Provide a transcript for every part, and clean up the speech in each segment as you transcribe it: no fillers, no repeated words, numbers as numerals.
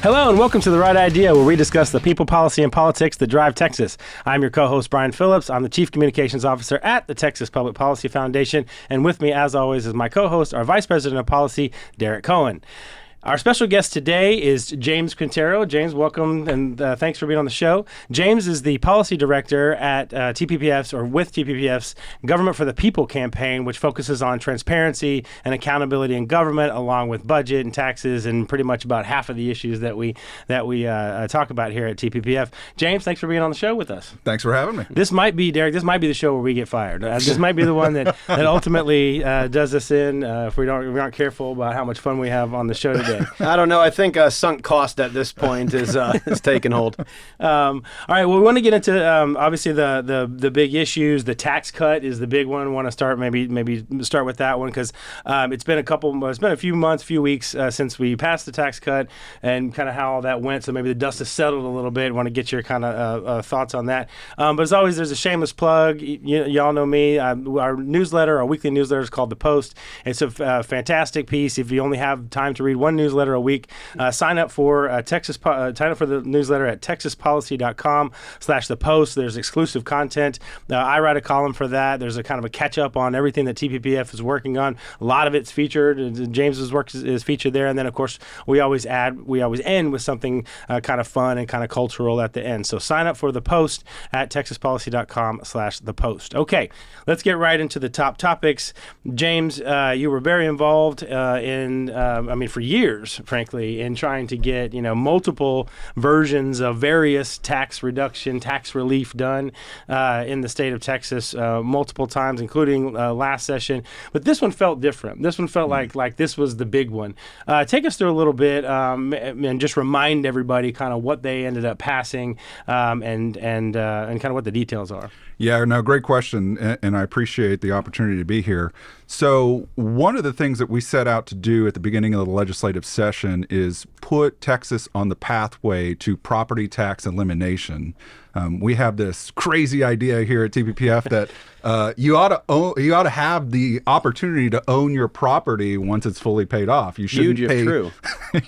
Hello and welcome to The Right Idea, where we discuss the people, policy, and politics that drive Texas. I'm your co-host, Brian Phillips. I'm the Chief Communications Officer at the Texas Public Policy Foundation. And with me, as always, is my co-host, our Vice President of Policy, Derek Cohen. Our special guest today is James Quintero. James, welcome, and thanks for being on the show. James is the policy director at TPPF's, or with TPPF's, Government for the People campaign, which focuses on transparency and accountability in government, along with budget and taxes, and pretty much about half of the issues that we talk about here at TPPF. James, thanks for being on the show with us. Thanks for having me. This might be, Derek, this might be the show where we get fired. This might be the one that ultimately does us in if we aren't careful about how much fun we have on the show today. I don't know. I think sunk cost at this point is taking hold. All right. Well, we want to get into obviously the big issues. The tax cut is the big one. We want to start maybe start with that one because it's been a few weeks since we passed the tax cut and kind of how all that went. So maybe the dust has settled a little bit. Want to get your kind of thoughts on that. But as always, there's a shameless plug. Y'all know me. Our newsletter, our weekly newsletter, is called The Post. It's a fantastic piece. If you only have time to read one newsletter a week, sign up for the newsletter at texaspolicy.com/the post. There's exclusive content. I write a column for that. There's a kind of a catch up on everything that TPPF is working on. A lot of it's featured. James's work is featured there, and then of course we always end with something kind of fun and kind of cultural at the end. So sign up for the post at texaspolicy.com/the post. Okay, let's get right into the top topics. James, you were very involved for years, frankly, in trying to get multiple versions of various tax reduction, tax relief done in the state of Texas multiple times, including last session. But this one felt different. This one felt like this was the big one. Take us through a little bit and just remind everybody kind of what they ended up passing and kind of what the details are. Yeah, no, great question, and I appreciate the opportunity to be here. So one of the things that we set out to do at the beginning of the legislative session is put Texas on the pathway to property tax elimination. We have this crazy idea here at TPPF that you ought to have the opportunity to own your property once it's fully paid off. You shouldn't Huge, if true.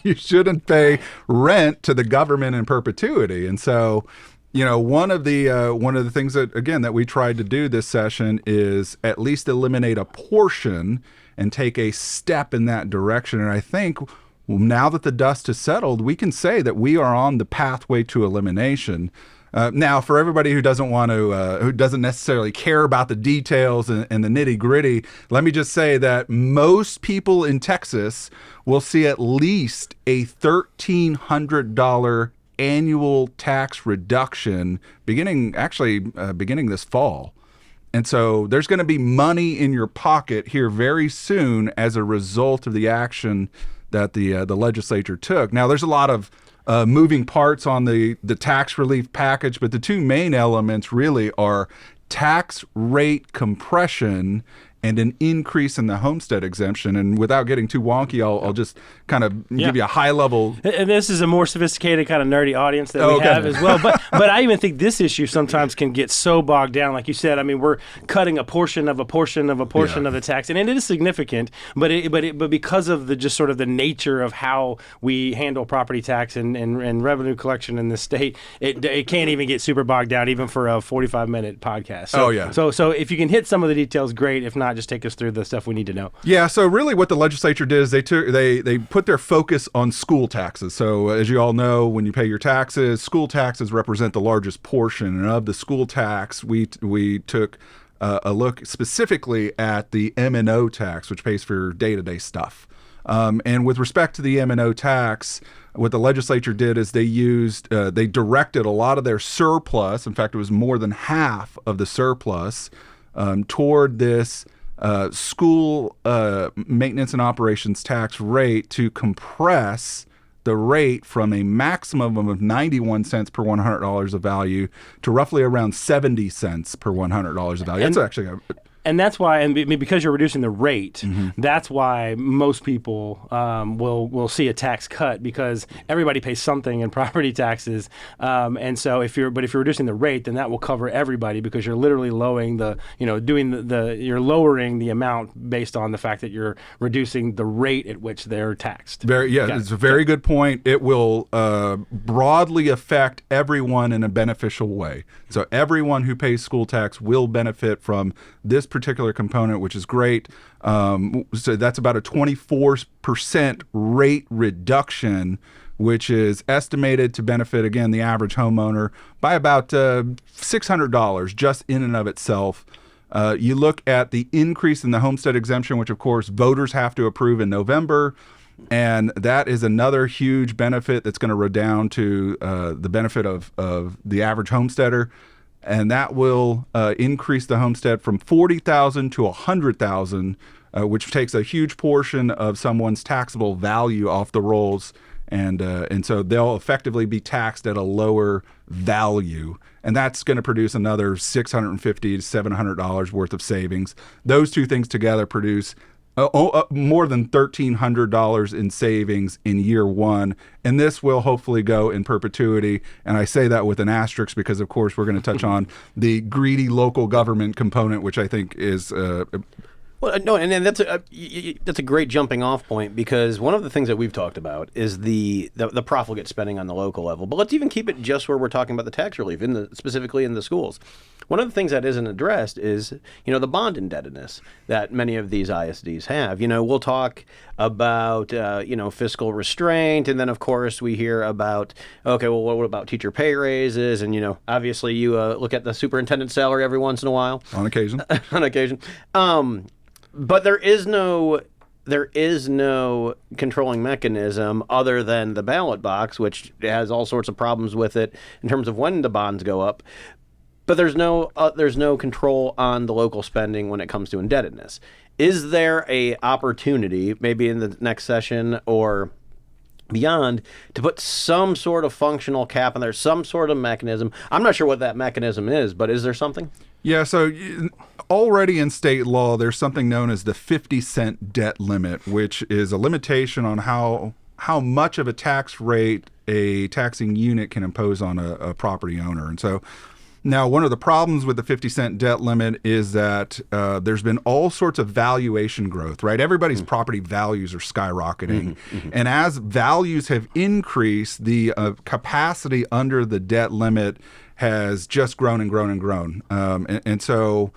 You shouldn't pay rent to the government in perpetuity, and so. One of the things that we tried to do this session is at least eliminate a portion and take a step in that direction. And I think now that the dust has settled, we can say that we are on the pathway to elimination. Now, for everybody who doesn't necessarily care about the details and the nitty gritty, let me just say that most people in Texas will see at least a $1,300 annual tax reduction beginning this fall. And so there's going to be money in your pocket here very soon as a result of the action that the legislature took. Now, there's a lot of moving parts on the tax relief package, but the two main elements really are tax rate compression and an increase in the homestead exemption. And without getting too wonky, I'll just kind of give you a high level. And this is a more sophisticated kind of nerdy audience that we have as well. But I even think this issue sometimes can get so bogged down. Like you said, I mean, we're cutting a portion of the tax, and it is significant. But because of the just sort of the nature of how we handle property tax and revenue collection in the state, it can't even get super bogged down, even for a 45-minute podcast. So if you can hit some of the details, great. If not, just take us through the stuff we need to know. Yeah, so really what the legislature did is they put their focus on school taxes. So as you all know, when you pay your taxes, school taxes represent the largest portion. And of the school tax, we took a look specifically at the M&O tax, which pays for day-to-day stuff. And with respect to the M&O tax, what the legislature did is they directed a lot of their surplus, in fact, it was more than half of the surplus, toward this school maintenance and operations tax rate to compress the rate from a maximum of 91 cents per $100 of value to roughly around 70 cents per $100 of value. That's actually and that's why, and because you're reducing the rate, that's why most people will see a tax cut, because everybody pays something in property taxes, and so if you're reducing the rate, then that will cover everybody, because you're literally lowering you're lowering the amount based on the fact that you're reducing the rate at which they're taxed. It's a very good point. It will broadly affect everyone in a beneficial way. So everyone who pays school tax will benefit from this particular component, which is great. So that's about a 24% rate reduction, which is estimated to benefit, again, the average homeowner by about $600 just in and of itself. You look at the increase in the homestead exemption, which, of course, voters have to approve in November. And that is another huge benefit that's going to redound to the benefit of the average homesteader. And that will increase the homestead from $40,000 to $100,000, which takes a huge portion of someone's taxable value off the rolls. And so they'll effectively be taxed at a lower value. And that's going to produce another $650 to $700 worth of savings. Those two things together produce more than $1,300 in savings in year one. And this will hopefully go in perpetuity. And I say that with an asterisk because, of course, we're going to touch on the greedy local government component, which I think is well, no, and that's a great jumping off point, because one of the things that we've talked about is the profligate spending on the local level. But let's even keep it just where we're talking about the tax relief, specifically in the schools. One of the things that isn't addressed is, the bond indebtedness that many of these ISDs have. We'll talk about, fiscal restraint, and then, of course, we hear about, okay, well, what about teacher pay raises? And, obviously, you look at the superintendent's salary every once in a while. On occasion. On occasion. But there is no controlling mechanism other than the ballot box, which has all sorts of problems with it in terms of when the bonds go up. But there's no control on the local spending when it comes to indebtedness. Is there a opportunity, maybe in the next session or beyond, to put some sort of functional cap in there, some sort of mechanism? I'm not sure what that mechanism is, but is there something? Yeah, so already in state law, there's something known as the 50-cent debt limit, which is a limitation on how much of a tax rate a taxing unit can impose on a property owner. And so now, one of the problems with the 50-cent debt limit is that there's been all sorts of valuation growth, right? Everybody's property values are skyrocketing. And as values have increased, the capacity under the debt limit has just grown and grown and grown. And so,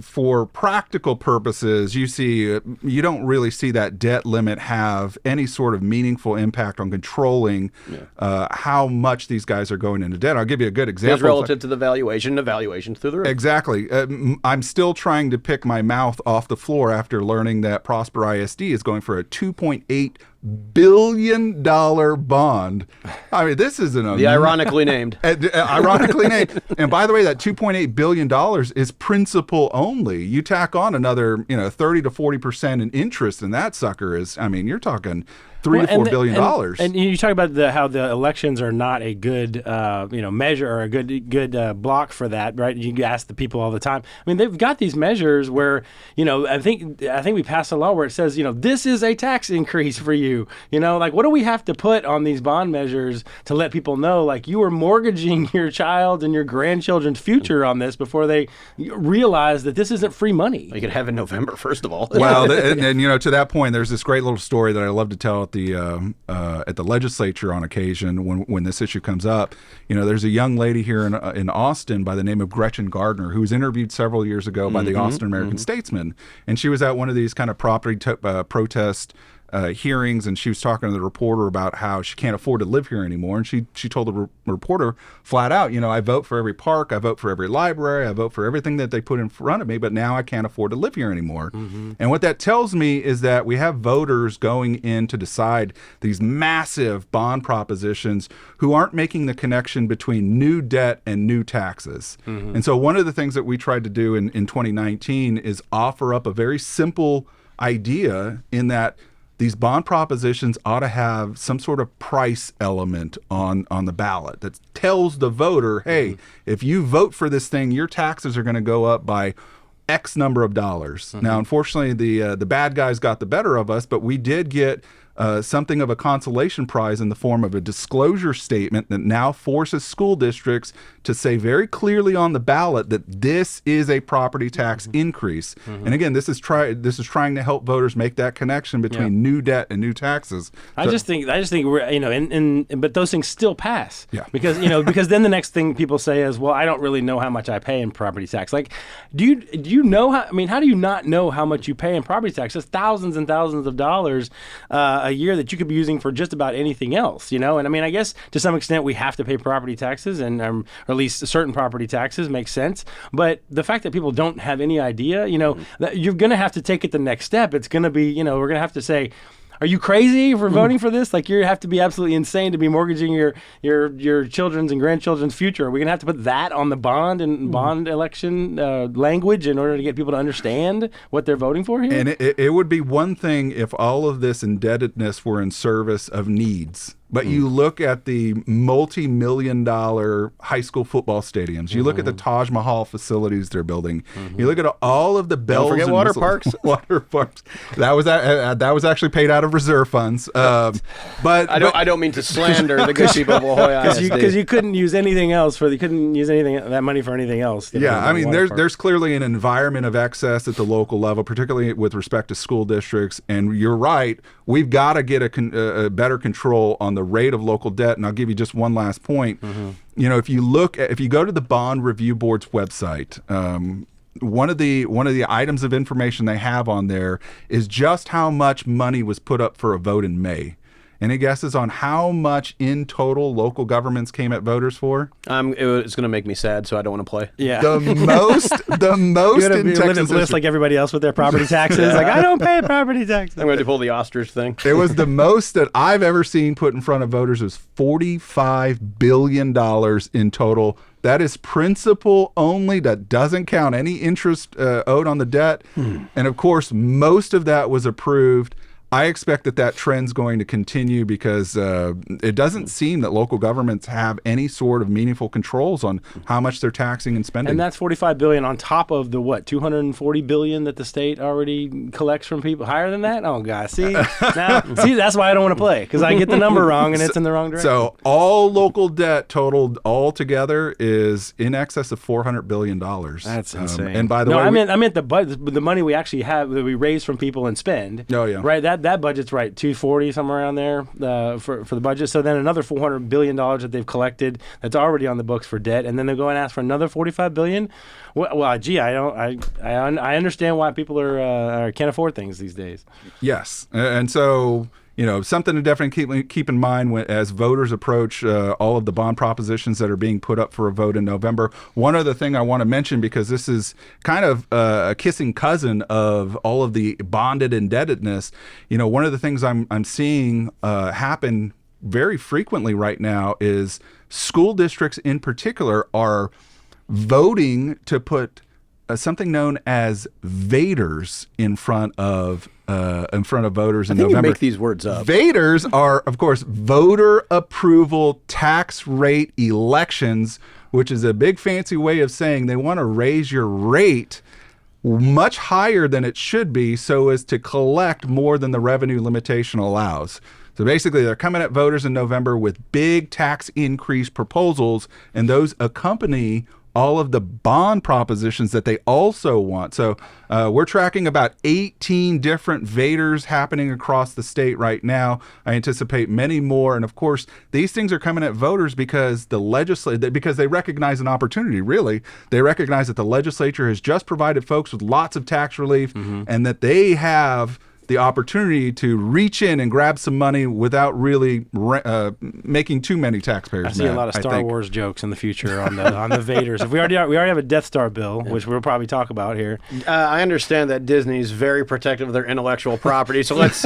for practical purposes, you don't really see that debt limit have any sort of meaningful impact on controlling how much these guys are going into debt. I'll give you a good example. It's relative to the valuation's through the roof. Exactly. I'm still trying to pick my mouth off the floor after learning that Prosper ISD is going for a $2.8 billion bond. I mean, this is ironically named. Ironically named. And by the way, that $2.8 billion is principal only. You tack on another, 30 to 40% in interest, and that sucker is, you're talking $3 to $4 billion. And you talk about how the elections are not a good measure or a good block for that, right? You ask the people all the time. They've got these measures where I think we passed a law where it says this is a tax increase for you. What do we have to put on these bond measures to let people know you are mortgaging your child and your grandchildren's future on this before they realize that this isn't free money? You could have in November, first of all. Well, and to that point, there's this great little story that I love to tell at the legislature on occasion when this issue comes up. There's a young lady here in Austin by the name of Gretchen Gardner who was interviewed several years ago by the Austin American Statesman, and she was at one of these kind of property protest hearings, and she was talking to the reporter about how she can't afford to live here anymore. And she told the reporter flat out, I vote for every park, I vote for every library, I vote for everything that they put in front of me, but now I can't afford to live here anymore. And what that tells me is that we have voters going in to decide these massive bond propositions who aren't making the connection between new debt and new taxes. And so one of the things that we tried to do in 2019 is offer up a very simple idea in that these bond propositions ought to have some sort of price element on the ballot that tells the voter, hey, if you vote for this thing, your taxes are going to go up by X number of dollars. Now, unfortunately, the bad guys got the better of us, but we did get something of a consolation prize in the form of a disclosure statement that now forces school districts to say very clearly on the ballot that this is a property tax increase. And again, this is trying to help voters make that connection between new debt and new taxes. I just think we're, but those things still pass. Yeah. Because then the next thing people say is, well, I don't really know how much I pay in property tax. Like, do you know how? I mean, how do you not know how much you pay in property tax? It's thousands and thousands of dollars a year that you could be using for just about anything else, And I mean, I guess to some extent we have to pay property taxes, and or at least certain property taxes makes sense. But the fact that people don't have any idea, that you're going to have to take it the next step. It's going to be, we're going to have to say, are you crazy for voting for this? Like, you have to be absolutely insane to be mortgaging your children's and grandchildren's future. Are we going to have to put that on the bond and bond election language in order to get people to understand what they're voting for here? And it would be one thing if all of this indebtedness were in service of needs. But you look at the multi-million-dollar high school football stadiums. You look at the Taj Mahal facilities they're building. You look at all of the bells. Don't forget and water whistles. parks. Water parks. That was actually paid out of reserve funds. But I don't mean to slander the good people of La Jolla ISD. Because you couldn't use anything else that money for anything else. Yeah, I mean, there's clearly an environment of excess at the local level, particularly with respect to school districts. And you're right, we've got to get a better control on the rate of local debt. And I'll give you just one last point. If you go to the Bond Review Board's website, one of the items of information they have on there is just how much money was put up for a vote in May. Any guesses on how much in total local governments came at voters for? It's going to make me sad, so I don't want to play. Yeah. The most You're in live in Texas bliss like everybody else with their property taxes. Like, I don't pay property taxes. I'm going to pull the ostrich thing. It was the most that I've ever seen put in front of voters. It was $45 billion in total. That is principal only. That doesn't count any interest owed on the debt. And of course, most of that was approved. I expect that trend's going to continue because it doesn't seem that local governments have any sort of meaningful controls on how much they're taxing and spending. And that's $45 billion on top of the $240 billion that the state already collects from people. Higher than that? Oh God! See, that's why I don't want to play, because I get the number wrong and it's in the wrong direction. So all local debt totaled all together is in excess of $400 billion. That's insane. And by the way, I meant the money we actually have that we raise from people and spend. Oh yeah, right. That budget's right, 240 somewhere around there for the budget. So then another $400 billion that they've collected that's already on the books for debt, and then they'll go and ask for another $45 billion. Well, gee, I understand why people can't afford things these days. Yes, and so something to definitely keep in mind as voters approach all of the bond propositions that are being put up for a vote in November. One other thing I want to mention, because this is kind of a kissing cousin of all of the bonded indebtedness. One of the things I'm seeing happen very frequently right now is school districts in particular are voting to put something known as Vaders in front of voters in November. You make these words up. Vaders are, of course, voter approval tax rate elections, which is a big fancy way of saying they want to raise your rate much higher than it should be so as to collect more than the revenue limitation allows. So basically, they're coming at voters in November with big tax increase proposals, and those accompany all of the bond propositions that they also want. So we're tracking about 18 different Vaders happening across the state right now. I anticipate many more. And of course, these things are coming at voters because because they recognize an opportunity, really. They recognize that the legislature has just provided folks with lots of tax relief and that they have the opportunity to reach in and grab some money without really making too many taxpayers mad. I see a lot of Star Wars jokes in the future on the Vaders. If we already have a Death Star bill, which we'll probably talk about here. I understand that Disney is very protective of their intellectual property, so let's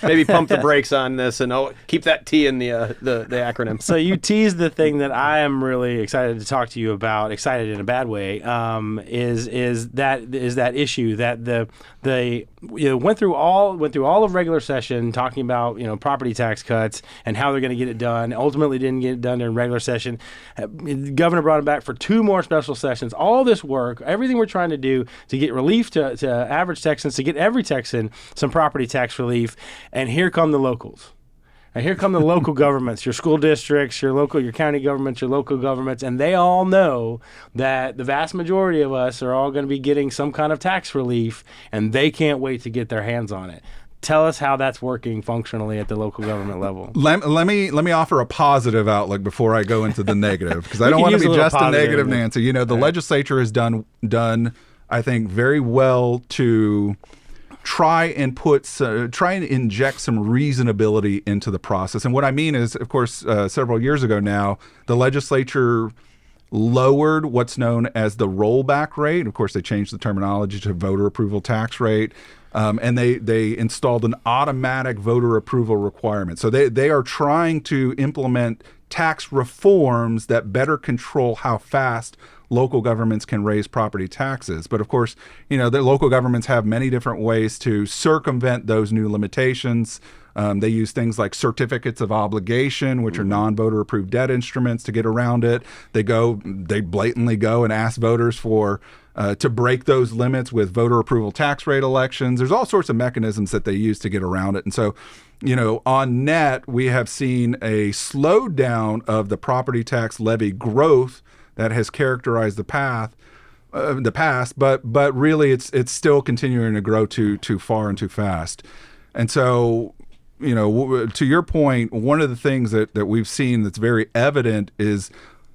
maybe pump the brakes on this and keep that T in the acronym. So you teased the thing that I am really excited to talk to you about, excited in a bad way, is that issue that they went through went through all of regular session talking about, property tax cuts and how they're going to get it done. Ultimately didn't get it done during regular session. The governor brought it back for 2 more special sessions. All this work, everything we're trying to do to get relief to average Texans, to get every Texan some property tax relief, and here come the locals. And here come the local governments, your school districts, your county governments, your local governments, and they all know that the vast majority of us are all going to be getting some kind of tax relief, and they can't wait to get their hands on it. Tell us how that's working functionally at the local government level. Let me offer a positive outlook before I go into the negative, because I don't want to be just a negative Nancy. The legislature has done, I think, very well to try and inject some reasonability into the process. And what I mean is, of course, several years ago now, the legislature lowered what's known as the rollback rate. Of course, they changed the terminology to voter approval tax rate. And they installed an automatic voter approval requirement. So they are trying to implement tax reforms that better control how fast local governments can raise property taxes. But of course, the local governments have many different ways to circumvent those new limitations. They use things like certificates of obligation, which are non-voter approved debt instruments, to get around it. They blatantly go and ask voters to break those limits with voter approval tax rate elections. There's all sorts of mechanisms that they use to get around it. And so, on net, we have seen a slowdown of the property tax levy growth that has characterized the past, but really it's still continuing to grow too far and too fast. And so, to your point, one of the things that we've seen that's very evident is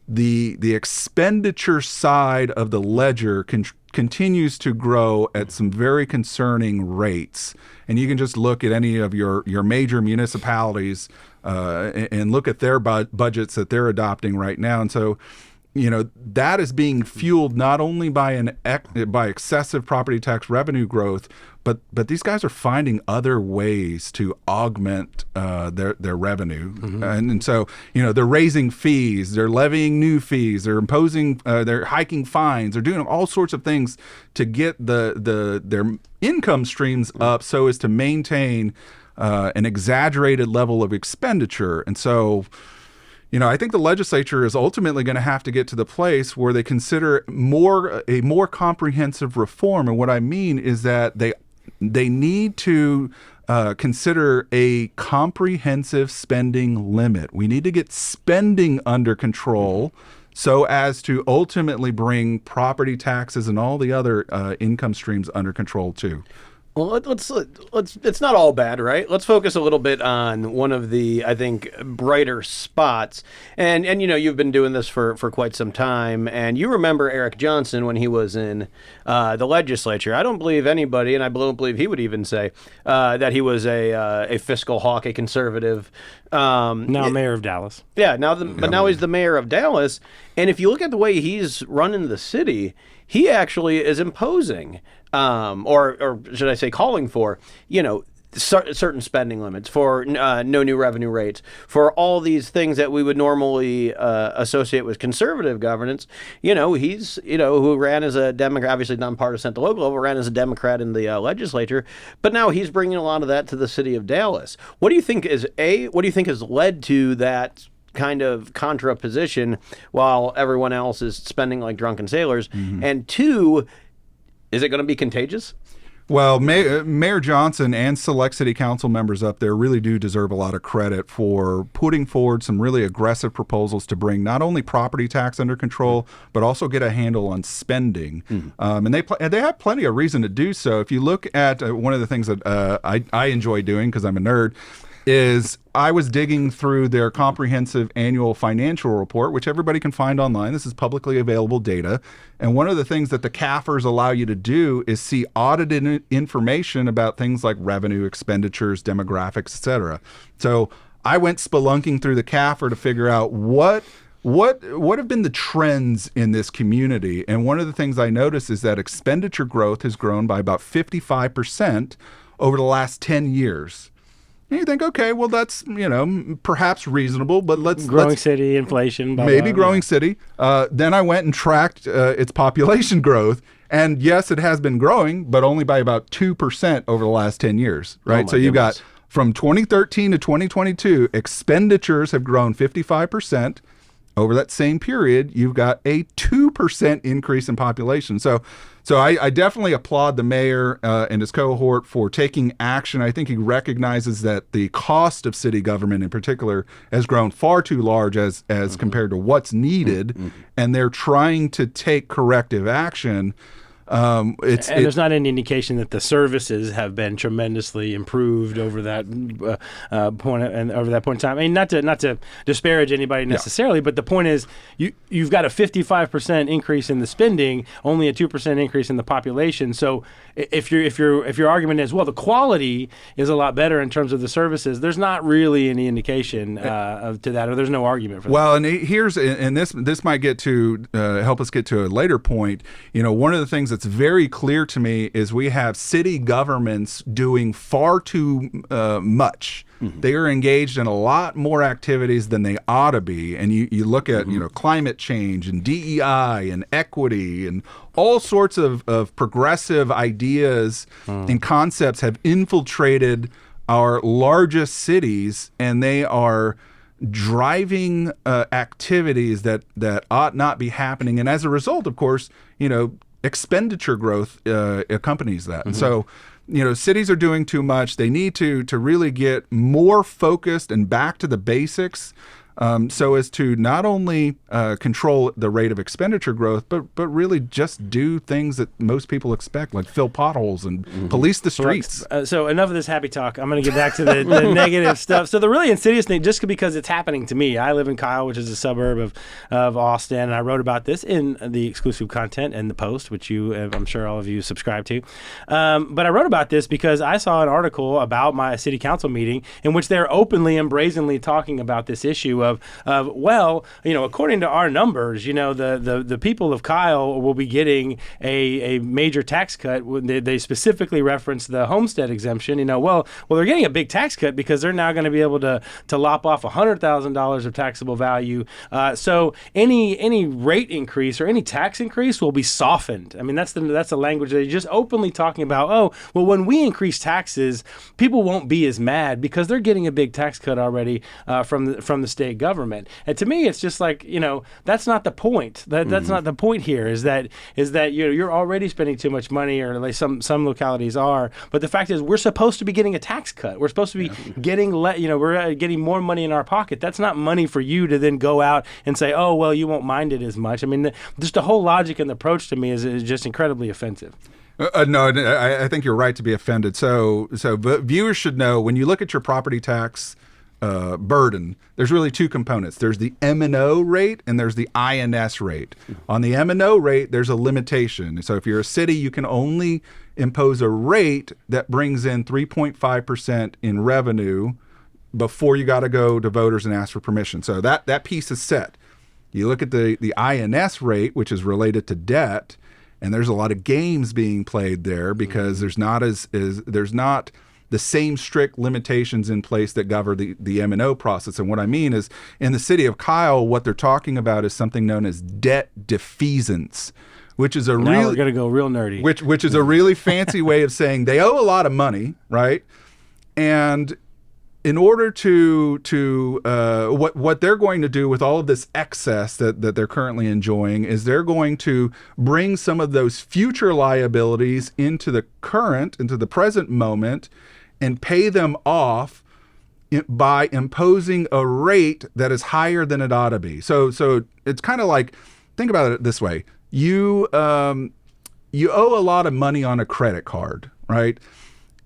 the expenditure side of the ledger continues to grow at some very concerning rates. And you can just look at any of your major municipalities and look at their budgets that they're adopting right now. And so, that is being fueled not only by by excessive property tax revenue growth, but these guys are finding other ways to augment their revenue. And so, they're raising fees, they're levying new fees, they're imposing, they're hiking fines, they're doing all sorts of things to get their income streams up so as to maintain an exaggerated level of expenditure. And so, I think the legislature is ultimately going to have to get to the place where they consider a more comprehensive reform. And what I mean is that they need to consider a comprehensive spending limit. We need to get spending under control so as to ultimately bring property taxes and all the other income streams under control too. Well, let's it's not all bad, right? Let's focus a little bit on one of the, I think, brighter spots. And you've been doing this for quite some time, and you remember Eric Johnson when he was in the legislature. I don't believe anybody, and I don't believe he would even say that he was a fiscal hawk, a conservative. Now mayor of Dallas. Yeah, but now he's the mayor of Dallas. And if you look at the way he's running the city, he actually is imposing, or should I say calling for, certain spending limits, for no new revenue rates, for all these things that we would normally associate with conservative governance. He's, who ran as a Democrat, obviously nonpartisan at the local level, ran as a Democrat in the legislature, but now he's bringing a lot of that to the city of Dallas. What do you think has led to that kind of contraposition while everyone else is spending like drunken sailors? And 2, is it going to be contagious? Well, Mayor Johnson and select city council members up there really do deserve a lot of credit for putting forward some really aggressive proposals to bring not only property tax under control, but also get a handle on spending. And they have plenty of reason to do so. If you look at one of the things that I enjoy doing, because I'm a nerd, is I was digging through their comprehensive annual financial report, which everybody can find online. This is publicly available data. And one of the things that the CAFRs allow you to do is see audited information about things like revenue, expenditures, demographics, et cetera. So I went spelunking through the CAFR to figure out what have been the trends in this community. And one of the things I noticed is that expenditure growth has grown by about 55% over the last 10 years. And you think, okay, well, that's, perhaps reasonable, but let's city, inflation, maybe growing city. Then I went and tracked its population growth, And yes, it has been growing, but only by about 2% over the last 10 years, right? So you've got from 2013 to 2022, expenditures have grown 55%. Over that same period, you've got a 2% increase in population. So I definitely applaud the mayor and his cohort for taking action. I think he recognizes that the cost of city government in particular has grown far too large as compared to what's needed, and they're trying to take corrective action. There's not any indication that the services have been tremendously improved over that point in time. I mean, not to disparage anybody necessarily, but the point is you've got a 55% increase in the spending, only a 2% increase in the population. So if your argument is, well, the quality is a lot better in terms of the services, there's not really any indication to that, or there's no argument for that. Well, and this might get to help us get to a later point. One of the things that's very clear to me is we have city governments doing far too much. They are engaged in a lot more activities than they ought to be. And you look at climate change and DEI and equity and all sorts of progressive ideas and concepts have infiltrated our largest cities, and they are driving activities that ought not be happening. And as a result, of course, expenditure growth accompanies that. And so, cities are doing too much. They need to really get more focused and back to the basics, so as to not only control the rate of expenditure growth, but really just do things that most people expect, like fill potholes and police the streets. So enough of this happy talk. I'm going to get back to the negative stuff. So the really insidious thing, just because it's happening to me, I live in Kyle, which is a suburb of Austin, and I wrote about this in the exclusive content and the Post, which I'm sure all of you subscribe to. But I wrote about this because I saw an article about my city council meeting in which they're openly and brazenly talking about this issue of according to our numbers, the people of Kyle will be getting a major tax cut. When they specifically reference the homestead exemption. Well, they're getting a big tax cut because they're now going to be able to lop off $100,000 of taxable value. So any rate increase or any tax increase will be softened. I mean, that's the language they're just openly talking about. Oh, well, when we increase taxes, people won't be as mad because they're getting a big tax cut already from the state government. And to me, it's just like, that's not the point. That's not the point here. Is that you're already spending too much money, or at least some localities are. But the fact is, we're supposed to be getting a tax cut. We're supposed to be getting we're getting more money in our pocket. That's not money for you to then go out and say, oh, well, you won't mind it as much. I mean, just the whole logic and the approach to me is just incredibly offensive. No, I think you're right to be offended. So viewers should know, when you look at your property tax burden, there's really two components. There's the M&O rate and there's the INS rate. On the M&O rate, there's a limitation. So if you're a city, you can only impose a rate that brings in 3.5% in revenue before you got to go to voters and ask for permission. So that piece is set. You look at the INS rate, which is related to debt, and there's a lot of games being played there because there's not the same strict limitations in place that govern the M&O process. And what I mean is, in the city of Kyle, what they're talking about is something known as debt defeasance, which is we're going to go real nerdy. Which is a really fancy way of saying they owe a lot of money, right? And in order to what they're going to do with all of this excess that they're currently enjoying is they're going to bring some of those future liabilities into the present moment and pay them off by imposing a rate that is higher than it ought to be. So it's kind of like, think about it this way. You owe a lot of money on a credit card, right?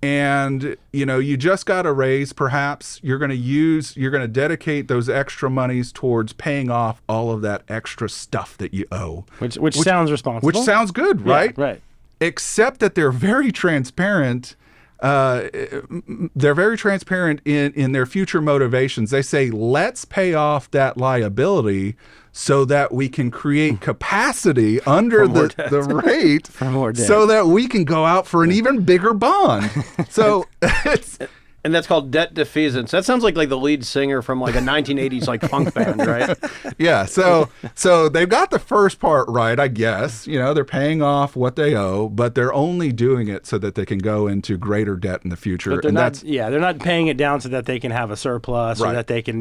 And you just got a raise. Perhaps you're going to dedicate those extra monies towards paying off all of that extra stuff that you owe, which sounds responsible, which sounds good, right? Yeah, right. Except that they're very transparent. They're very transparent in their future motivations. They say, let's pay off that liability so that we can create capacity under the rate so that we can go out for an even bigger bond. So And that's called debt defeasance. That sounds like the lead singer from like a 1980s like punk band, right? Yeah. So they've got the first part right, I guess. They're paying off what they owe, but they're only doing it so that they can go into greiter debt in the future. But they're not paying it down so that they can have a surplus or that they can,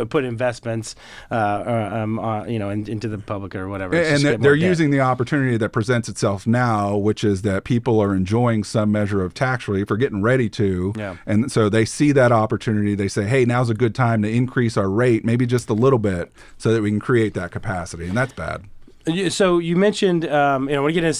put investments, into the public or whatever. And they're using the opportunity that presents itself now, which is that people are enjoying some measure of tax relief or getting ready to. Yeah. And so they see that opportunity. They say, hey, now's a good time to increase our rate, maybe just a little bit, so that we can create that capacity. And that's bad. So you mentioned, it's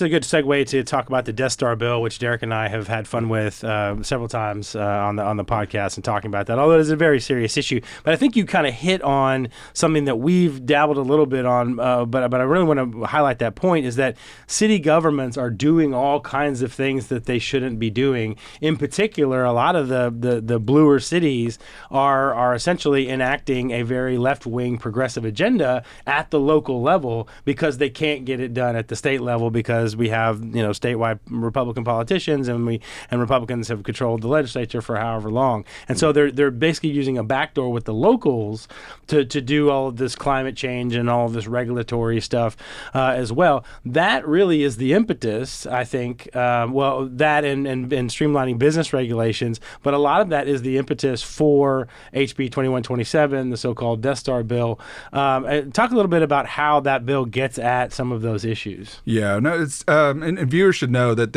a good segue to talk about the Death Star bill, which Derek and I have had fun with several times on the podcast and talking about that, although it's a very serious issue. But I think you kind of hit on something that we've dabbled a little bit on, but I really want to highlight that point, is that city governments are doing all kinds of things that they shouldn't be doing. In particular, a lot of the bluer cities are essentially enacting a very left-wing progressive agenda at the local level because they can't get it done at the state level because we have statewide Republican politicians and Republicans have controlled the legislature for however long, and so they're basically using a backdoor with the locals to do all of this climate change and all of this regulatory stuff as well. That really is the impetus, I think. That and streamlining business regulations, but a lot of that is the impetus for HB 2127, the so-called Death Star bill. Talk a little bit about how that bill gets at some of those issues. Yeah, no, it's and viewers should know that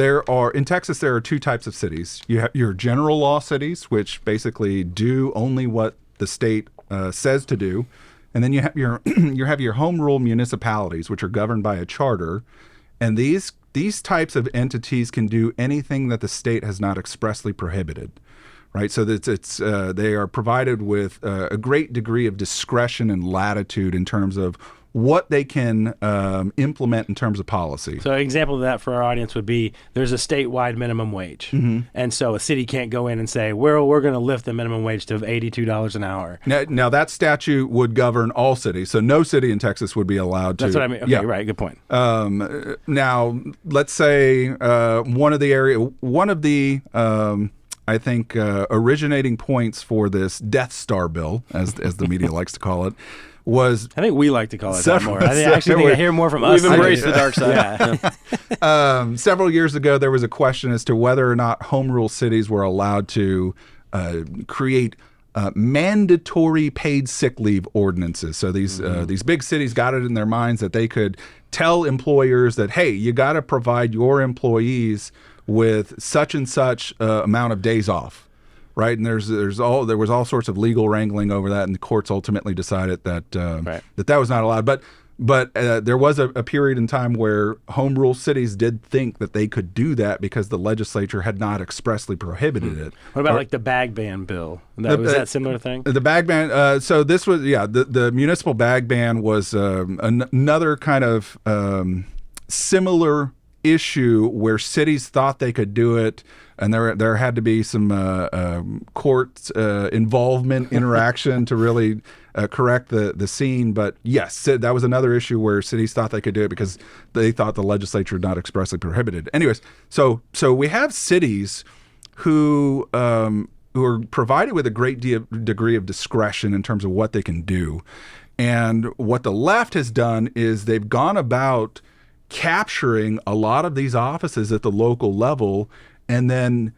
in Texas there are two types of cities. You have your general law cities, which basically do only what the state says to do, and then you have your home rule municipalities, which are governed by a charter, and these types of entities can do anything that the state has not expressly prohibited. Right, so that they are provided with a great degree of discretion and latitude in terms of what they can implement in terms of policy. So an example of that for our audience would be there's a statewide minimum wage. Mm-hmm. And so a city can't go in and say, we're going to lift the minimum wage to $82 an hour. Now that statute would govern all cities. So no city in Texas would be allowed to. That's what I mean. Okay, right. Good point. Now, let's say one of the I think originating points for this Death Star bill, as the media likes to call it, was... I think we like to call it that more. I think I hear more from us. We've embraced the dark side. Yeah. Several years ago, there was a question as to whether or not home rule cities were allowed to create mandatory paid sick leave ordinances. So these big cities got it in their minds that they could tell employers that, hey, you got to provide your employees with such and such amount of days off. Right, and there was all sorts of legal wrangling over that, and the courts ultimately decided that that was not allowed. But there was a period in time where home rule cities did think that they could do that because the legislature had not expressly prohibited it. What about like the bag ban bill? Was that similar thing? The bag ban. So this was the municipal bag ban was another kind of similar issue where cities thought they could do it, and there had to be some court involvement, interaction to really correct the scene. But yes, that was another issue where cities thought they could do it because they thought the legislature had not expressly prohibited. Anyways, so we have cities who are provided with a great degree of discretion in terms of what they can do. And what the left has done is they've gone about capturing a lot of these offices at the local level, and then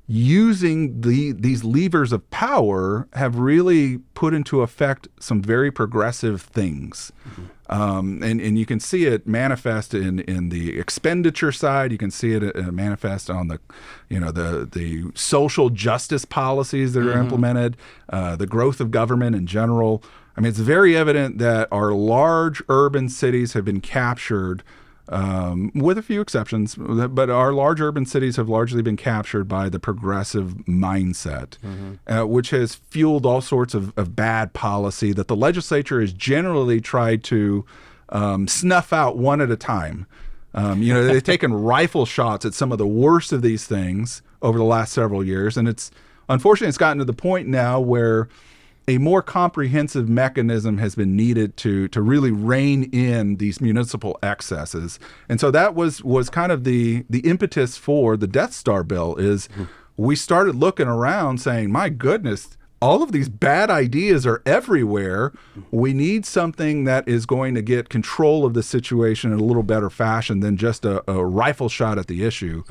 using these levers of power have really put into effect some very progressive things. Mm-hmm. And you can see it manifest in the expenditure side. You can see it manifest on the social justice policies that are implemented, the growth of government in general. I mean, it's very evident that our large urban cities have been captured, with a few exceptions, but our large urban cities have largely been captured by the progressive mindset, which has fueled all sorts of bad policy that the legislature has generally tried to snuff out one at a time. They've taken rifle shots at some of the worst of these things over the last several years, and unfortunately it's gotten to the point now where a more comprehensive mechanism has been needed to really rein in these municipal excesses. And so that was kind of the impetus for the Death Star bill is we started looking around saying, my goodness, all of these bad ideas are everywhere. We need something that is going to get control of the situation in a little better fashion than just a rifle shot at the issue.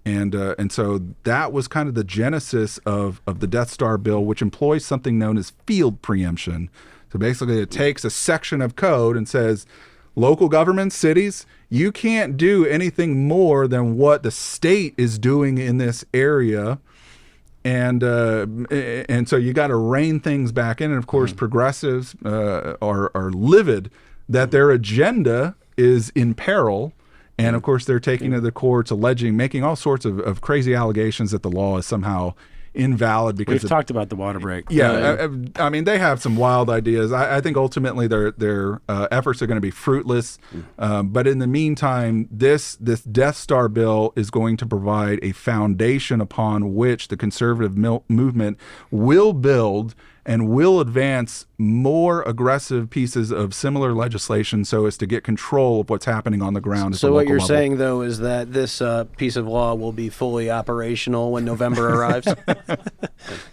And so that was kind of the genesis of the Death Star bill, which employs something known as field preemption. So basically it takes a section of code and says, local governments, cities, you can't do anything more than what the state is doing in this area. And so you got to rein things back in. And of course, progressives are livid that their agenda is in peril. And of course, they're taking to the courts, making all sorts of crazy allegations that the law is somehow invalid because we've talked about the water break. Yeah, I mean, they have some wild ideas. I think ultimately their efforts are going to be fruitless. But in the meantime, this Death Star bill is going to provide a foundation upon which the conservative movement will build and will advance more aggressive pieces of similar legislation so as to get control of what's happening on the ground. So what you're saying, though, is that this piece of law will be fully operational when November arrives?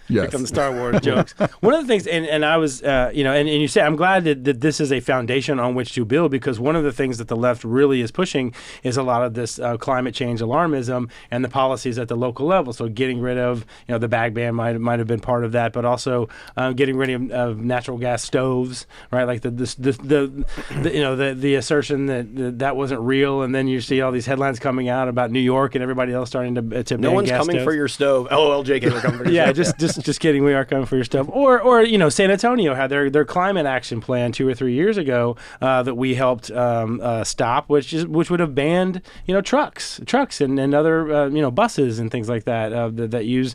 Yes. Here come the Star Wars jokes. One of the things, and I was, and you say, I'm glad that this is a foundation on which to build, because one of the things that the left really is pushing is a lot of this climate change alarmism and the policies at the local level. So getting rid of, the bag ban might have been part of that, but also getting rid of natural gas stoves, right? Like the assertion that wasn't real, and then you see all these headlines coming out about New York and everybody else starting to ban no one's gas coming stoves. for your stove. LOL, JK, we're coming for your stove. Just kidding. We are coming for your stove. Or San Antonio had their climate action plan 2 or 3 years ago that we helped stop, which would have banned trucks and other buses and things like that that use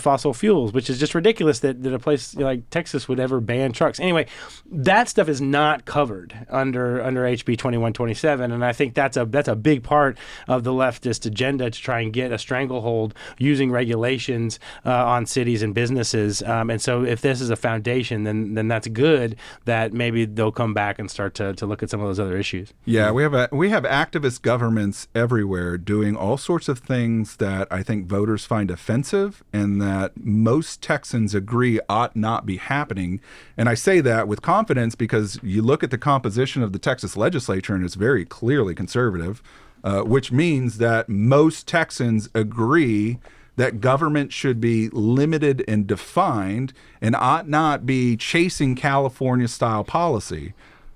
fossil fuels, which is just ridiculous that a place like Texas would ever ban trucks. Anyway, that stuff is not covered under HB 2127, and I think that's a big part of the leftist agenda to try and get a stranglehold using regulations on cities and businesses. And so if this is a foundation, then that's good that maybe they'll come back and start to look at some of those other issues. Yeah, we have activist governments everywhere doing all sorts of things that I think voters find offensive and that most Texans agree ought not be happening. And I say that with confidence because you look at the composition of the Texas legislature and it's very clearly conservative, which means that most Texans agree that government should be limited and defined and ought not be chasing California-style policy.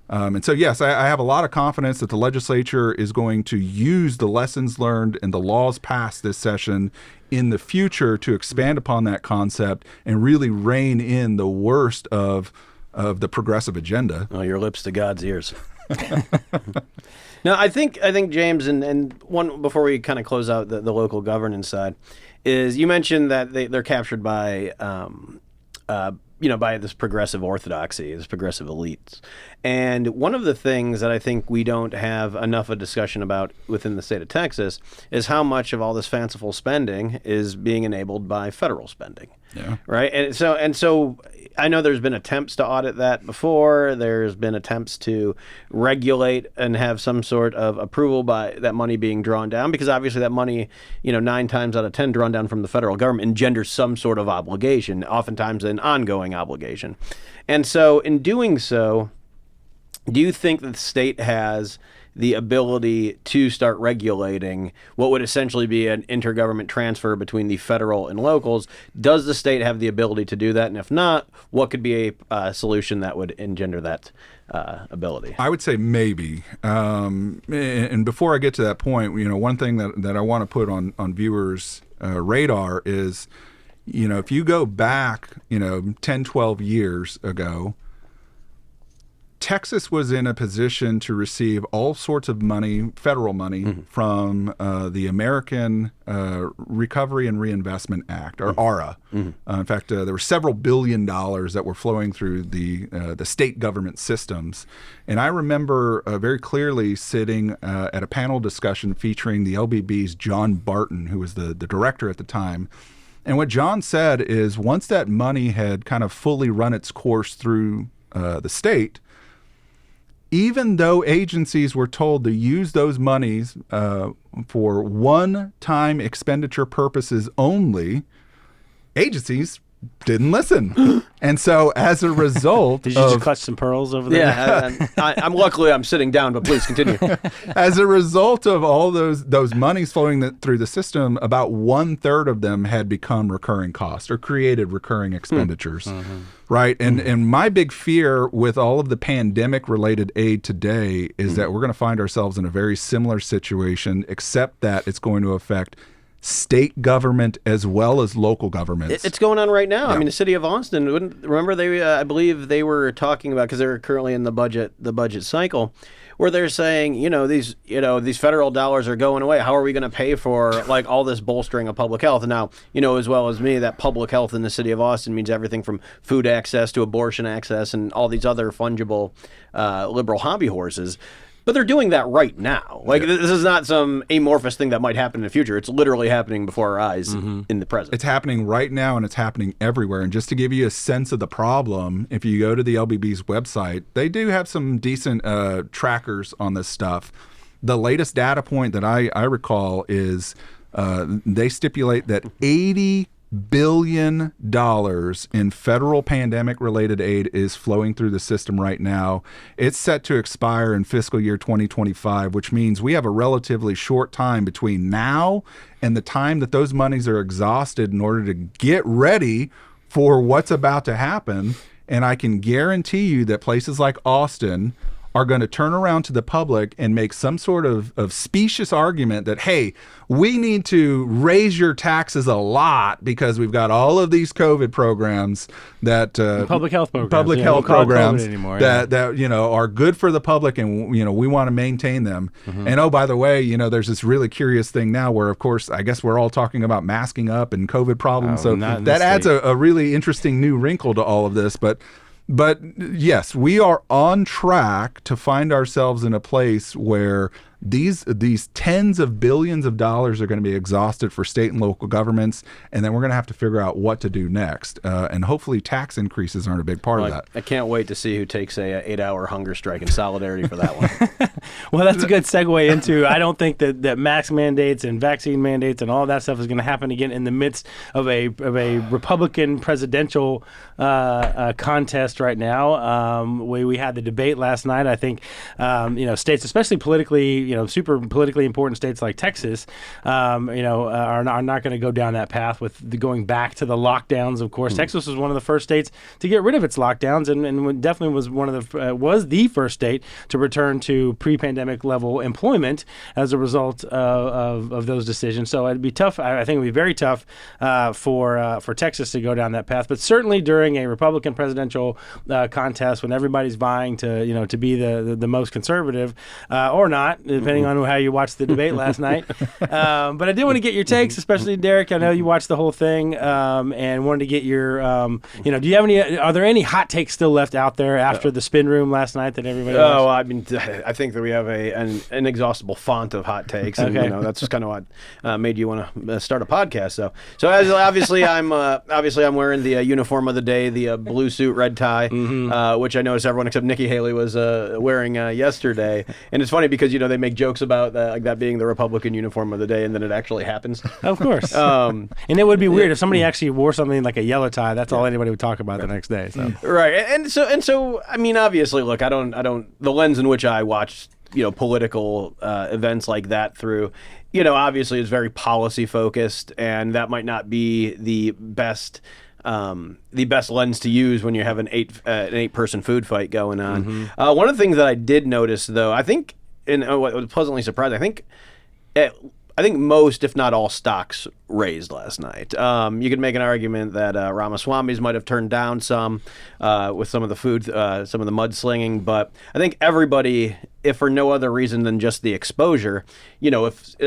And so, yes, I have a lot of confidence that the legislature is going to use the lessons learned and the laws passed this session in the future to expand upon that concept and really rein in the worst of the progressive agenda. Oh, your lips to God's ears. Now, I think James, and one before we kind of close out the local governance side, is you mentioned that they're captured by by this progressive orthodoxy, this progressive elites. And one of the things that I think we don't have enough of a discussion about within the state of Texas is how much of all this fanciful spending is being enabled by federal spending. Yeah. Right. And so I know there's been attempts to audit that before. There's been attempts to regulate and have some sort of approval by that money being drawn down, because obviously that money, 9 times out of 10 drawn down from the federal government engenders some sort of obligation, oftentimes an ongoing obligation. And so in doing so, do you think that the state has the ability to start regulating what would essentially be an intergovernment transfer between the federal and locals? Does the state have the ability to do that? And if not, what could be a solution that would engender that ability? I would say maybe. And before I get to that point, one thing that I want to put on viewers' radar is, if you go back, 10, 12 years ago, Texas was in a position to receive all sorts of money, federal money, from the American Recovery and Reinvestment Act, or ARA. In fact, there were several $billions that were flowing through the state government systems. And I remember very clearly sitting at a panel discussion featuring the LBB's John Barton, who was the director at the time. And what John said is once that money had kind of fully run its course through the state, even though agencies were told to use those monies for one-time expenditure purposes only, agencies didn't listen. And so as a result Did you just clutch some pearls over there? Yeah, I'm luckily I'm sitting down, but please continue. as a result of all those monies flowing through the system, about 1/3 of them had become recurring costs or created recurring expenditures. Right. And my big fear with all of the pandemic related aid today is that we're going to find ourselves in a very similar situation, except that it's going to affect state government as well as local governments. It's going on right now. Yeah. I mean, the city of Austin, remember they, I believe they were talking about, because they're currently in the budget cycle, where they're saying, these federal dollars are going away. How are we going to pay for like all this bolstering of public health? And now, as well as me, that public health in the city of Austin means everything from food access to abortion access and all these other fungible liberal hobby horses. But they're doing that right now. Like, this is not some amorphous thing that might happen in the future. It's literally happening before our eyes in the present. It's happening right now, and it's happening everywhere. And just to give you a sense of the problem, if you go to the LBB's website, they do have some decent trackers on this stuff. The latest data point that I recall is they stipulate that $80 billion in federal pandemic-related aid is flowing through the system right now. It's set to expire in fiscal year 2025, which means we have a relatively short time between now and the time that those monies are exhausted in order to get ready for what's about to happen. And I can guarantee you that places like Austin are going to turn around to the public and make some sort of specious argument that, hey, we need to raise your taxes a lot because we've got all of these COVID programs that public health programs, that are good for the public, and we want to maintain them. And oh, by the way, there's this really curious thing now where, of course, I guess we're all talking about masking up and COVID problems, so that adds a really interesting new wrinkle to all of this, But yes, we are on track to find ourselves in a place where these tens of billions of dollars are going to be exhausted for state and local governments, and then we're going to have to figure out what to do next. And hopefully tax increases aren't a big part of that. I can't wait to see who takes a 8-hour hunger strike in solidarity for that one. Well, that's a good segue into, I don't think that mask mandates and vaccine mandates and all that stuff is going to happen again in the midst of a Republican presidential contest right now. We had the debate last night. I think states, especially politically, super politically important states like Texas, are not going to go down that path with going back to the lockdowns. Of course, Texas was one of the first states to get rid of its lockdowns, and definitely was was the first state to return to pre-pandemic level employment as a result of those decisions. So it'd be tough. I think it'd be very tough for Texas to go down that path. But certainly during a Republican presidential contest, when everybody's vying to be the most conservative or not, depending on how you watched the debate last night. But I did want to get your takes, especially Derek. I know you watched the whole thing, and wanted to get your, do you have are there any hot takes still left out there after the spin room last night that everybody watched? Oh, I mean, I think that we have an inexhaustible font of hot takes, and that's just kind of what made you want to start a podcast. So as obviously I'm wearing the uniform of the day, the blue suit, red tie, which I noticed everyone except Nikki Haley was wearing yesterday. And it's funny because they make jokes about that being the Republican uniform of the day, and then it actually happens. Of course. And it would be weird if somebody actually wore something like a yellow tie. That's all anybody would talk about the next day. So. Right. And so I mean, obviously, look, I don't the lens in which I watch political events like that through, obviously is very policy focused, and that might not be the best lens to use when you have an eight-person food fight going on. One of the things that I did notice, though, I think, and what was pleasantly surprised, I think most, if not all, stocks raised last night. You could make an argument that Ramaswamy's might have turned down some with some of the food, some of the mudslinging, but I think everybody, if for no other reason than just the exposure,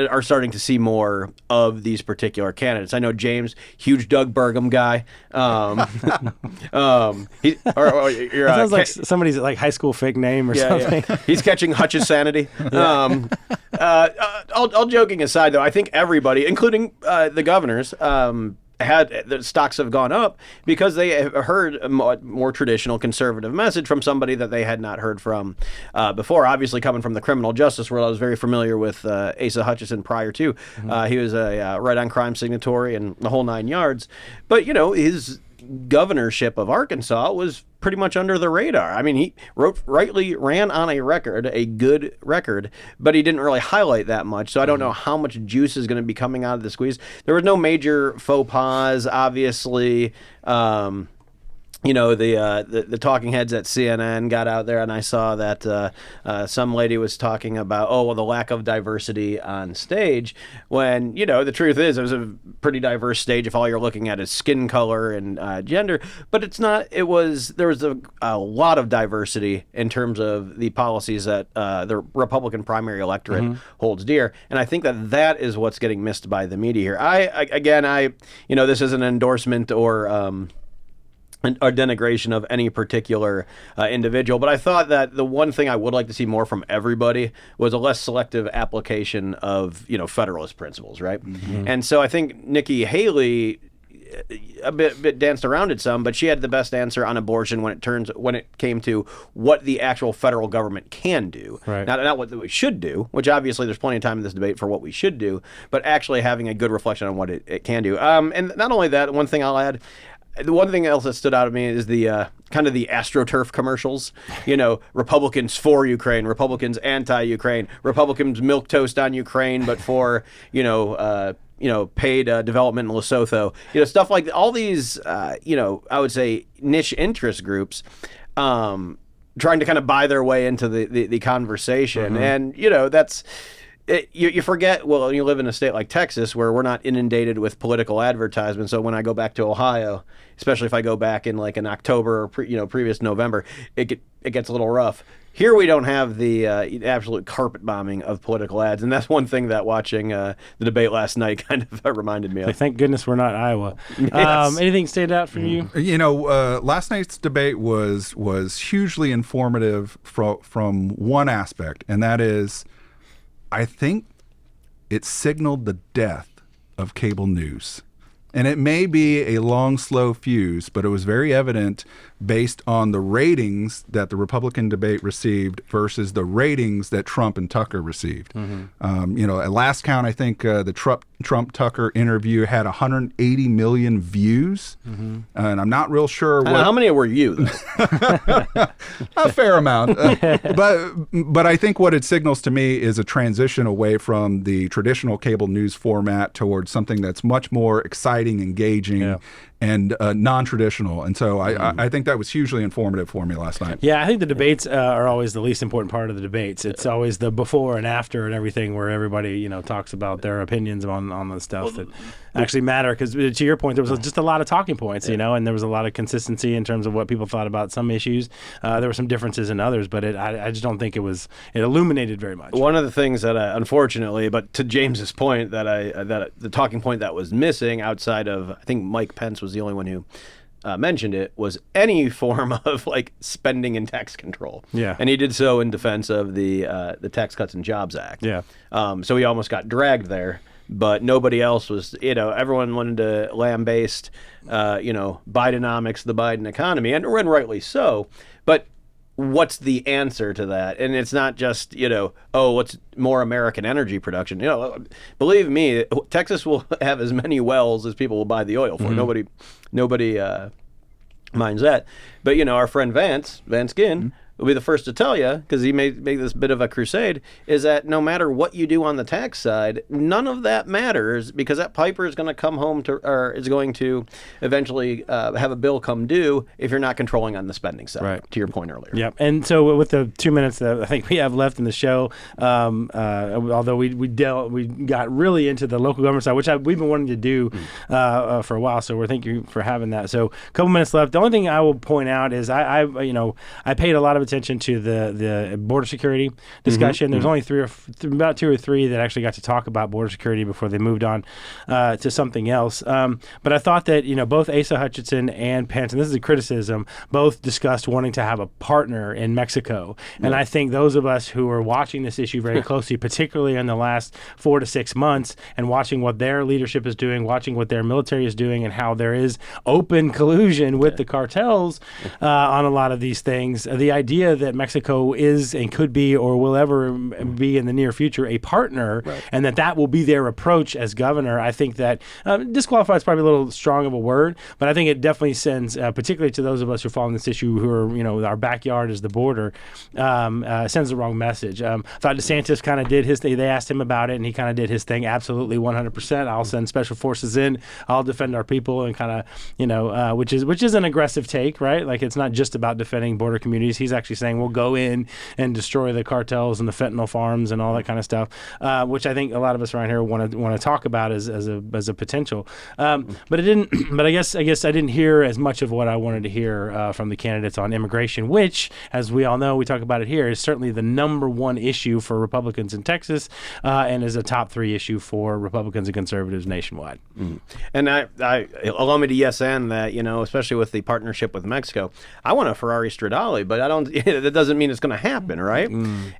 are starting to see more of these particular candidates. I know James, huge Doug Burgum guy. That sounds like somebody's high school fake name or something. Yeah. He's catching Hutch's sanity. All joking aside, though, I think everybody, including the governors, the stocks have gone up because they have heard a more traditional conservative message from somebody that they had not heard from before. Obviously, coming from the criminal justice world, I was very familiar with Asa Hutchinson prior to. He was a right on crime signatory and the whole 9 yards. But, his governorship of Arkansas was pretty much under the radar. I mean, he rightly ran on a good record, but he didn't really highlight that much. So I don't know how much juice is going to be coming out of the squeeze. There was no major faux pas, obviously. The talking heads at CNN got out there, and I saw that some lady was talking about, the lack of diversity on stage, when, the truth is it was a pretty diverse stage if all you're looking at is skin color and gender, but it's not. There was a lot of diversity in terms of the policies that the Republican primary electorate holds dear, and I think that is what's getting missed by the media here. I this is an endorsement or denigration of any particular individual. But I thought that the one thing I would like to see more from everybody was a less selective application of, Federalist principles, right? And so I think Nikki Haley a bit danced around it some, but she had the best answer on abortion when it came to what the actual federal government can do. Right. Not what we should do, which obviously there's plenty of time in this debate for what we should do, but actually having a good reflection on what it can do. And not only that, one thing I'll add, the one thing else that stood out to me is the kind of the AstroTurf commercials. Republicans for Ukraine, Republicans anti-Ukraine, Republicans milquetoast on Ukraine, but for paid development in Lesotho. Stuff like all these. I would say niche interest groups. Trying to kind of buy their way into the conversation, and that's. You forget, well, you live in a state like Texas where we're not inundated with political advertisements. So when I go back to Ohio, especially if I go back in like an October or previous November, it gets a little rough. Here we don't have the absolute carpet bombing of political ads, and that's one thing that watching the debate last night kind of reminded me of. Thank goodness we're not Iowa. Yes. Anything stand out for you? Last night's debate was hugely informative from one aspect, and that is, I think it signaled the death of cable news. And it may be a long, slow fuse, but it was very evident based on the ratings that the Republican debate received versus the ratings that Trump and Tucker received. At last count, I think the Trump-Tucker interview had 180 million views. And I'm not real sure how many were you, though? A fair amount. But I think what it signals to me is a transition away from the traditional cable news format towards something that's much more exciting, engaging, and non-traditional. And so I think that was hugely informative for me last night. Yeah, I think the debates are always the least important part of the debates. It's always the before and after and everything where everybody, talks about their opinions on the stuff that actually matter. Because to your point, there was just a lot of talking points, and there was a lot of consistency in terms of what people thought about some issues. There were some differences in others, but I just don't think it illuminated very much. One of the things that unfortunately, but to James's point, that the talking point that was missing outside of, I think Mike Pence was the only one who mentioned it, was any form of spending and tax control. Yeah. And he did so in defense of the Tax Cuts and Jobs Act. Yeah. So he almost got dragged there, but nobody else was, everyone wanted to lambaste, Bidenomics, the Biden economy, and rightly so. But what's the answer to that? And it's not just, what's more American energy production? Believe me, Texas will have as many wells as people will buy the oil for. Nobody minds that. But, our friend Vance Ginn, will be the first to tell you, because he made this bit of a crusade, is that no matter what you do on the tax side, none of that matters, because that piper is going to come home is going to eventually have a bill come due if you're not controlling on the spending side, right, to your point earlier. Yep. And so with the 2 minutes that I think we have left in the show, although we got really into the local government side, which we've been wanting to do for a while, so we're thank you for having that. So a couple minutes left. The only thing I will point out is I paid a lot of attention to the border security discussion. There's only about 2 or 3 that actually got to talk about border security before they moved on to something else. But I thought that, both Asa Hutchinson and Pence, and this is a criticism, both discussed wanting to have a partner in Mexico. And I think those of us who are watching this issue very closely, particularly in the last 4 to 6 months, and watching what their leadership is doing, watching what their military is doing, and how there is open collusion with the cartels on a lot of these things, the idea that Mexico is and could be or will ever be in the near future a partner, and that will be their approach as governor, I think that disqualified is probably a little strong of a word, but I think it definitely sends, particularly to those of us who follow this issue who are, our backyard is the border, sends the wrong message. Thought DeSantis kind of did his thing. They asked him about it, and he kind of did his thing absolutely 100%. I'll send special forces in. I'll defend our people, and kind of, which is an aggressive take, right? Like, it's not just about defending border communities. He's actually saying we'll go in and destroy the cartels and the fentanyl farms and all that kind of stuff, which I think a lot of us around here want to talk about as a potential. But it didn't. But I guess I didn't hear as much of what I wanted to hear from the candidates on immigration, which, as we all know, we talk about it here, is certainly the number one issue for Republicans in Texas, and is a top 3 issue for Republicans and conservatives nationwide. And I allow me to yes and that, especially with the partnership with Mexico. I want a Ferrari Stradale, but I don't. That doesn't mean it's going to happen, right?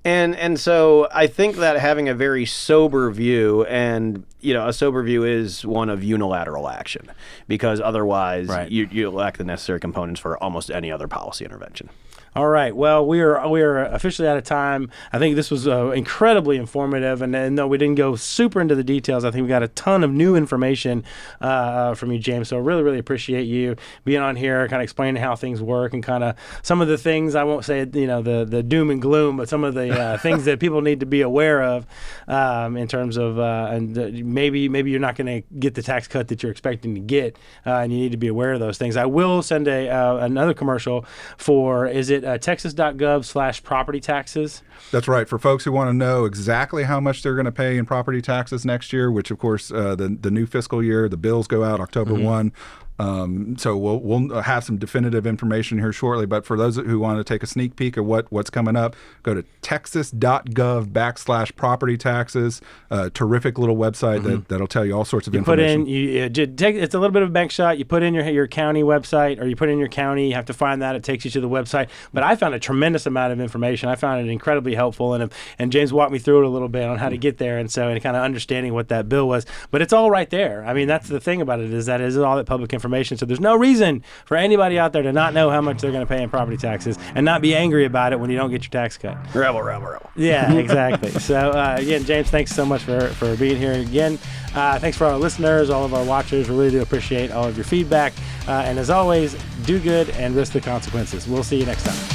And so I think that having a very sober view, and a sober view is one of unilateral action, because otherwise you lack the necessary components for almost any other policy intervention. All right. Well, we are officially out of time. I think this was incredibly informative, and though we didn't go super into the details, I think we got a ton of new information from you, James. So I really, really appreciate you being on here, kind of explaining how things work, and kind of some of the things, I won't say the doom and gloom, but some of the things that people need to be aware of in terms of and maybe you're not going to get the tax cut that you're expecting to get, and you need to be aware of those things. I will send another commercial for, is it texas.gov/property taxes? That's right. For folks who want to know exactly how much they're going to pay in property taxes next year, which of course the new fiscal year, the bills go out October 1. So we'll have some definitive information here shortly. But for those who want to take a sneak peek of what's coming up, go to texas.gov/property taxes. Terrific little website that'll tell you all sorts of information. It's a little bit of a bank shot. You put in your county website, or you put in your county. You have to find that. It takes you to the website. But I found a tremendous amount of information. I found it incredibly helpful, and James walked me through it a little bit on how to get there, and kind of understanding what that bill was. But it's all right there. I mean, that's the thing about it, is that it is all that public information. So there's no reason for anybody out there to not know how much they're going to pay in property taxes and not be angry about it when you don't get your tax cut. Rebel. Yeah, exactly. So again, James, thanks so much for being here again. Thanks for our listeners, all of our watchers. We really do appreciate all of your feedback. And as always, do good and risk the consequences. We'll see you next time.